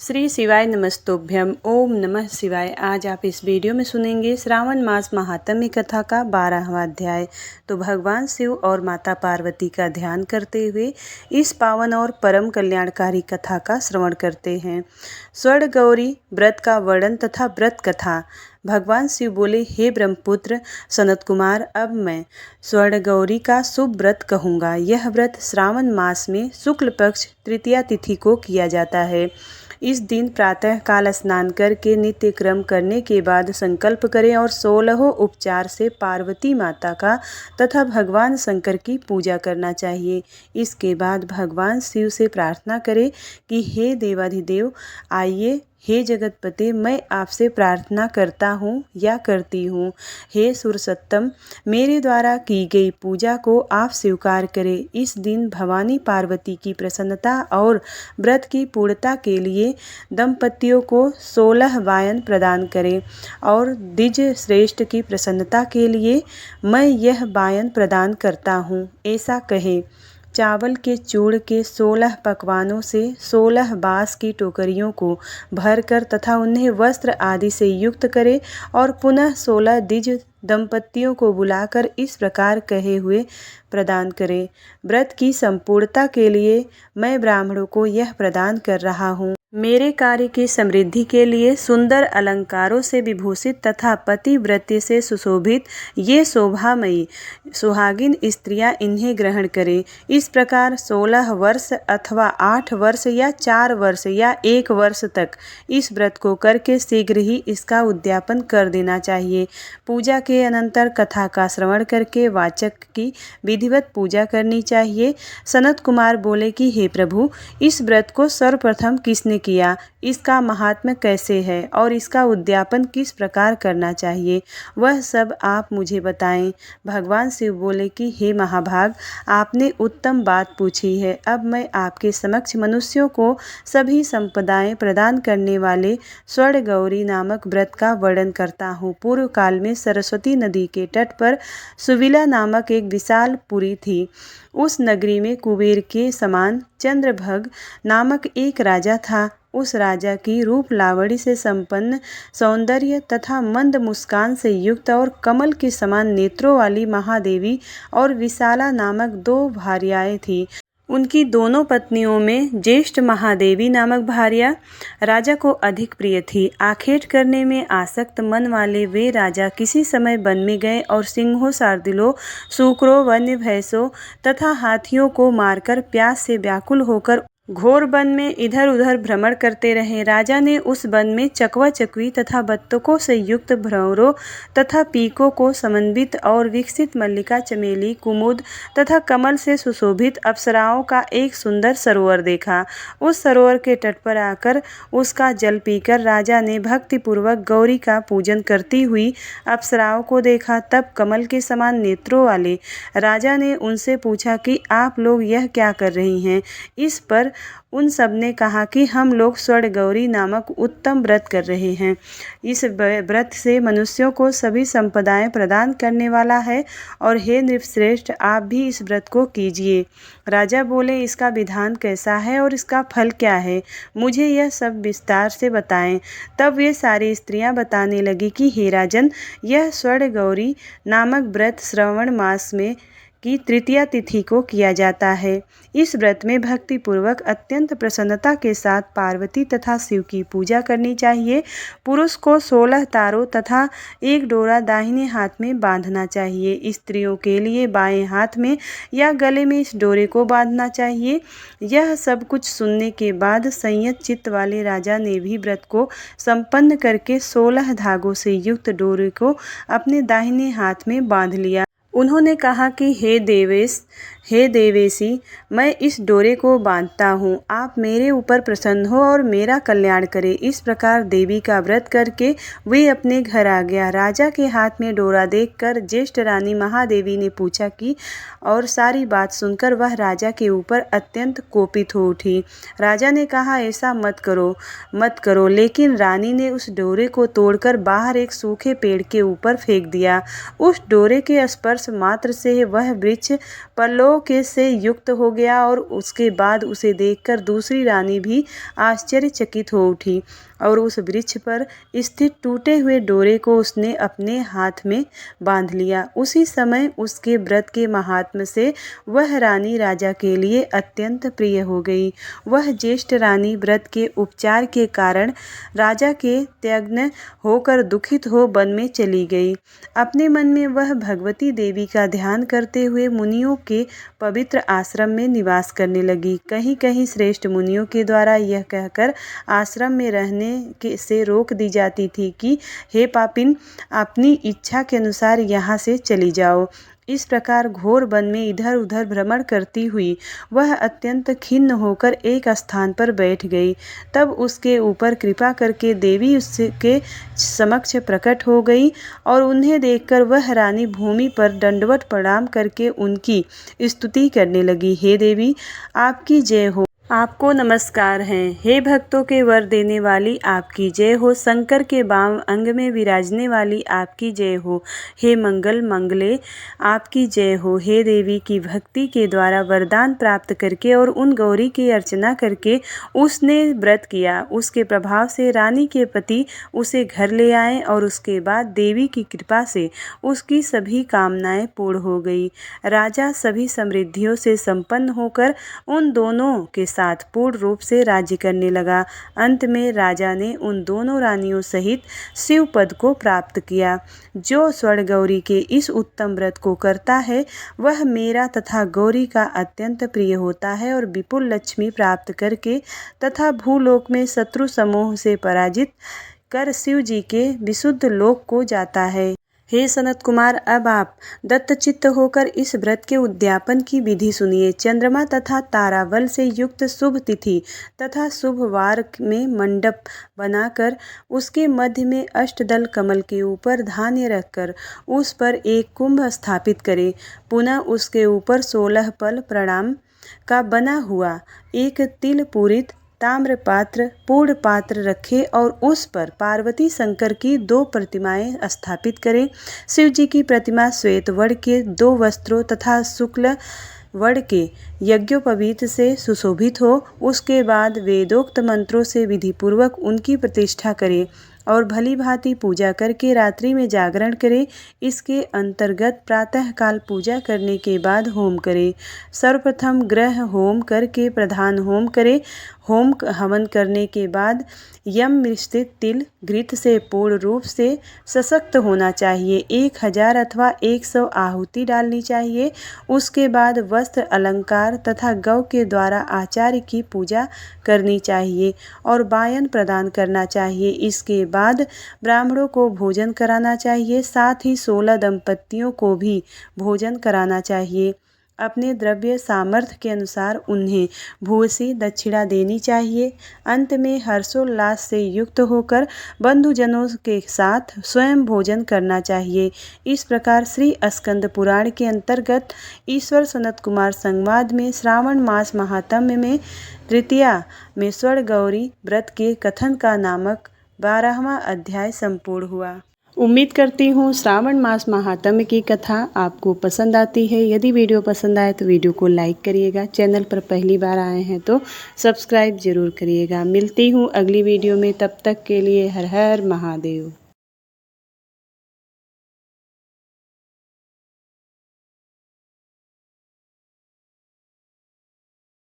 श्री शिवाय नमस्तुभ्यम। ओम नमः शिवाय। आज आप इस वीडियो में सुनेंगे श्रावण मास महात्म्य कथा का 12वां अध्याय। तो भगवान शिव और माता पार्वती का ध्यान करते हुए इस पावन और परम कल्याणकारी कथा का श्रवण करते हैं। स्वर्ण गौरी व्रत का वर्णन तथा व्रत कथा। भगवान शिव बोले, हे ब्रह्मपुत्र सनत कुमार, अब मैं स्वर्ण गौरी का शुभ व्रत कहूँगा। यह व्रत श्रावण मास में शुक्ल पक्ष तृतीया तिथि को किया जाता है। इस दिन प्रातः काल स्नान करके नित्य क्रम करने के बाद संकल्प करें और 16 उपचार से पार्वती माता का तथा भगवान शंकर की पूजा करना चाहिए। इसके बाद भगवान शिव से प्रार्थना करें कि हे देवाधिदेव, आइए, हे जगतपते, मैं आपसे प्रार्थना करता हूँ या करती हूँ। हे सुरसत्तम, मेरे द्वारा की गई पूजा को आप स्वीकार करें। इस दिन भवानी पार्वती की प्रसन्नता और व्रत की पूर्णता के लिए दंपतियों को 16 वायन प्रदान करें और द्विज श्रेष्ठ की प्रसन्नता के लिए मैं यह वायन प्रदान करता हूँ, ऐसा कहे। चावल के चूड़ के 16 पकवानों से 16 बांस की टोकरियों को भरकर तथा उन्हें वस्त्र आदि से युक्त करे और पुनः 16 द्विज दंपतियों को बुलाकर इस प्रकार कहे हुए प्रदान करें। व्रत की संपूर्णता के लिए मैं ब्राह्मणों को यह प्रदान कर रहा हूँ। मेरे कार्य की समृद्धि के लिए सुंदर अलंकारों से विभूषित तथा पतिव्रत्य से सुशोभित ये शोभामयी सुहागिन स्त्रियां इन्हें ग्रहण करें। इस प्रकार 16 वर्ष अथवा 8 वर्ष या 4 वर्ष या 1 वर्ष तक इस व्रत को करके शीघ्र ही इसका उद्यापन कर देना चाहिए। पूजा के अनंतर कथा का श्रवण करके वाचक की विधिवत पूजा करनी चाहिए। सनत कुमार बोले कि हे प्रभु, इस व्रत को सर्वप्रथम किसने किया, इसका महात्म्य कैसे है और इसका उद्यापन किस प्रकार करना चाहिए, वह सब आप मुझे बताएं। भगवान शिव बोले कि हे महाभाग, आपने उत्तम बात पूछी है। अब मैं आपके समक्ष मनुष्यों को सभी संपदाएं प्रदान करने वाले स्वर्ण गौरी नामक व्रत का वर्णन करता हूँ। पूर्व काल में सरस्वती नदी के तट पर सुविला नामक एक विशाल पुरी थी। उस नगरी में कुबेर के समान चंद्रभग नामक एक राजा था। उस राजा की रूप लावणी से संपन्न, सौंदर्य तथा मंद मुस्कान से युक्त और कमल के समान नेत्रों वाली महादेवी और विशाला नामक 2 भार्याएं थीं। उनकी दोनों पत्नियों में ज्येष्ठ महादेवी नामक भार्या राजा को अधिक प्रिय थी। आखेट करने में आसक्त मन वाले वे राजा किसी समय वन में गए और सिंहों, शार्दूलों, सूकरों, वन्य भैंसों तथा हाथियों को मारकर प्यास से व्याकुल होकर घोर वन में इधर उधर भ्रमण करते रहे। राजा ने उस वन में चकवा चकवी तथा बत्तखों से युक्त भंवरों तथा पीकों को समन्वित और विकसित मल्लिका, चमेली, कुमुद तथा कमल से सुशोभित अप्सराओं का एक सुंदर सरोवर देखा। उस सरोवर के तट पर आकर उसका जल पीकर राजा ने भक्तिपूर्वक गौरी का पूजन करती हुई अप्सराओं को देखा। तब कमल के समान नेत्रों वाले राजा ने उनसे पूछा कि आप लोग यह क्या कर रही हैं। इस पर उन सब ने कहा कि हम लोग स्वर्ण गौरी नामक उत्तम व्रत कर रहे हैं। इस व्रत से मनुष्यों को सभी संपदाएं प्रदान करने वाला है और हे नृपश्रेष्ठ, आप भी इस व्रत को कीजिए। राजा बोले, इसका विधान कैसा है और इसका फल क्या है, मुझे यह सब विस्तार से बताएं। तब वे सारी स्त्रियां बताने लगी कि हे राजन, यह स्वर्ण गौरी नामक व्रत श्रावण मास में की तृतीया तिथि को किया जाता है। इस व्रत में भक्ति पूर्वक अत्यंत प्रसन्नता के साथ पार्वती तथा शिव की पूजा करनी चाहिए। पुरुष को 16 तारों तथा एक डोरा दाहिने हाथ में बांधना चाहिए। स्त्रियों के लिए बाएं हाथ में या गले में इस डोरे को बांधना चाहिए। यह सब कुछ सुनने के बाद संयत चित्त वाले राजा ने भी व्रत को संपन्न करके 16 धागों से युक्त डोरे को अपने दाहिने हाथ में बांध लिया। उन्होंने कहा कि हे देवेश, हे देवेशी, मैं इस डोरे को बांधता हूँ, आप मेरे ऊपर प्रसन्न हो और मेरा कल्याण करें। इस प्रकार देवी का व्रत करके वे अपने घर आ गया। राजा के हाथ में डोरा देखकर ज्येष्ठ रानी महादेवी ने पूछा कि और सारी बात सुनकर वह राजा के ऊपर अत्यंत कोपित हो उठी। राजा ने कहा, ऐसा मत करो। लेकिन रानी ने उस डोरे को तोड़कर बाहर एक सूखे पेड़ के ऊपर फेंक दिया। उस डोरे के स्पर्श मात्र से वह वृक्ष परलोक से युक्त हो गया और उसके बाद उसे देखकर दूसरी रानी भी आश्चर्यचकित हो उठी और उस वृक्ष पर स्थित टूटे हुए डोरे को उसने अपने हाथ में बांध लिया। उसी समय उसके व्रत के महात्म्य से वह रानी राजा के लिए अत्यंत प्रिय हो गई। वह ज्येष्ठ रानी व्रत के उपचार के कारण राजा के त्याज्ञ होकर दुखित हो वन में चली गई। अपने मन में वह भगवती देवी का ध्यान करते हुए मुनियों के पवित्र आश्रम में निवास करने लगी। कहीं कहीं श्रेष्ठ मुनियों के द्वारा यह कहकर आश्रम में रहने से रोक दी जाती थी कि हे पापिन, अपनी इच्छा के अनुसार यहाँ से चली जाओ। इस प्रकार घोर वन में इधर उधर भ्रमण करती हुई वह अत्यंत खिन्न होकर एक स्थान पर बैठ गई। तब उसके ऊपर कृपा करके देवी उसके समक्ष प्रकट हो गई और उन्हें देखकर वह रानी भूमि पर दंडवत प्रणाम करके उनकी स्तुति करने लगी। हे देवी, आपकी जय हो, आपको नमस्कार है। हे भक्तों के वर देने वाली, आपकी जय हो। शंकर के वाम अंग में विराजने वाली, आपकी जय हो। हे मंगल मंगले, आपकी जय हो। हे देवी की भक्ति के द्वारा वरदान प्राप्त करके और उन गौरी की अर्चना करके उसने व्रत किया। उसके प्रभाव से रानी के पति उसे घर ले आए और उसके बाद देवी की कृपा से उसकी सभी कामनाएं पूर्ण हो गई। राजा सभी समृद्धियों से संपन्न होकर उन दोनों के साथ पूर्ण रूप से राज्य करने लगा। अंत में राजा ने उन दोनों रानियों सहित शिव पद को प्राप्त किया। जो स्वर्ण गौरी के इस उत्तम व्रत को करता है वह मेरा तथा गौरी का अत्यंत प्रिय होता है और विपुल लक्ष्मी प्राप्त करके तथा भूलोक में शत्रु समूह से पराजित कर शिव जी के विशुद्ध लोक को जाता है। हे सनत कुमार, अब आप दत्तचित्त होकर इस व्रत के उद्यापन की विधि सुनिए। चंद्रमा तथा ताराबल से युक्त शुभ तिथि तथा शुभ वार में मंडप बनाकर उसके मध्य में अष्टदल कमल के ऊपर धान्य रखकर उस पर एक कुंभ स्थापित करें। पुनः उसके ऊपर 16 पल प्रणाम का बना हुआ एक तिल पूरित ताम्र पात्र पूर्ण पात्र रखे और उस पर पार्वती शंकर की 2 प्रतिमाएं स्थापित करें। शिव जी की प्रतिमा श्वेत वर्ण के 2 वस्त्रों तथा शुक्ल वर्ण के यज्ञोपवीत से सुशोभित हो। उसके बाद वेदोक्त मंत्रों से विधिपूर्वक उनकी प्रतिष्ठा करें और भली भांति पूजा करके रात्रि में जागरण करें। इसके अंतर्गत प्रातःकाल पूजा करने के बाद होम करें। सर्वप्रथम ग्रह होम करके प्रधान होम करें। होम हवन करने के बाद यम मिश्रित तिल घृत से पूर्ण रूप से सशक्त होना चाहिए। 1000 अथवा 100 आहुति डालनी चाहिए। उसके बाद वस्त्र अलंकार तथा गौ के द्वारा आचार्य की पूजा करनी चाहिए और वायन प्रदान करना चाहिए। इसके बाद ब्राह्मणों को भोजन कराना चाहिए, साथ ही 16 दंपतियों को भी भोजन कराना चाहिए। अपने द्रव्य सामर्थ्य के अनुसार उन्हें भूसी दक्षिणा देनी चाहिए। अंत में हर्षोल्लास से युक्त होकर बंधुजनों के साथ स्वयं भोजन करना चाहिए। इस प्रकार श्री स्कंद पुराण के अंतर्गत ईश्वर सनत कुमार संवाद में श्रावण मास महात्म्य में तृतीया में स्वर्ण गौरी व्रत के कथन का नामक 12वां अध्याय संपूर्ण हुआ। उम्मीद करती हूँ श्रावण मास महात्म्य की कथा आपको पसंद आती है। यदि वीडियो पसंद आए तो वीडियो को लाइक करिएगा। चैनल पर पहली बार आए हैं तो सब्सक्राइब जरूर करिएगा। मिलती हूँ अगली वीडियो में, तब तक के लिए हर हर महादेव।